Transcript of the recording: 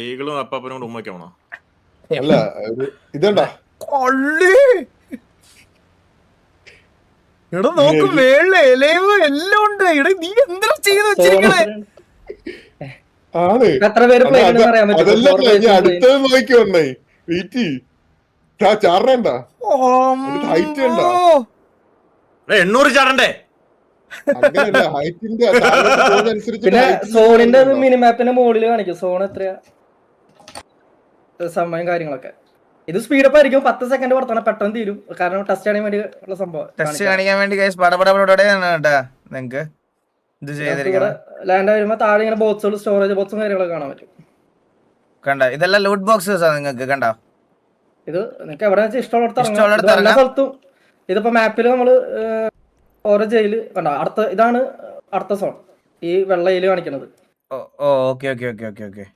ഈകളും അപ്പാപ്പനും കൂടെ ഉമ്മയ്ക്ക് പോണോ? അല്ല ഇതണ്ടാ എടാ നോക്ക് മേളില് ഇലവ് എല്ലാം ഉണ്ട്. എടാ നീ എന്താ ചെയ്ത് വെച്ചിരിക്കണേ? ആണ് എത്ര പേര് അതല്ല നീ അടുത്തത് നോക്കി വന്നേ. വെയിറ്റ് ചാടണ്ട, ഹൈറ്റ് കണ്ടാ? 800 ചാടണ്ടേ? അങ്ങനല്ല, ഹൈറ്റിന്റെ പിന്നെ സോണിന്റെ മിനിമാപ്പിന്റെ മുകളിൽ കാണിക്കും സോൺ എത്രയാ സമയം കാര്യങ്ങളൊക്കെ. ഇത് സ്പീഡപ്പ് ആയിരിക്കും, 10 സെക്കൻഡ് പുറത്താണ്, പെട്ടെന്ന് തീരും. കാരണം ടെസ്റ്റ് ചെയ്യാൻ വേണ്ടി ഉള്ള സംഭവം, ടെസ്റ്റ് കാണിക്കാൻ വേണ്ടി നിങ്ങക്ക് ഇത് ചെയ്തിരിക്കണം. ലാൻഡ് വരുമ്പോ താഴെ ഇങ്ങനെ ബോക്സുകൾ, സ്റ്റോറേജ് ബോക്സും കാര്യങ്ങളൊക്കെ കാണാൻ പറ്റും. കണ്ട, ഇതെല്ലാം ലൂട്ട് ബോക്സസ് നിങ്ങൾക്ക്. കണ്ടോ, ഇത് നിങ്ങൾക്ക് എവിടെ വെച്ചാൽ ഇഷ്ടമുള്ള എല്ലാ സ്ഥലത്തും. ഇതിപ്പോ മാപ്പിൽ നമ്മള് ഓരോ ജയില് കണ്ടോ, ഇതാണ് അടുത്ത സോൺ, ഈ വെള്ള ജയില് കാണിക്കണത്. ഓ okay okay okay okay okay.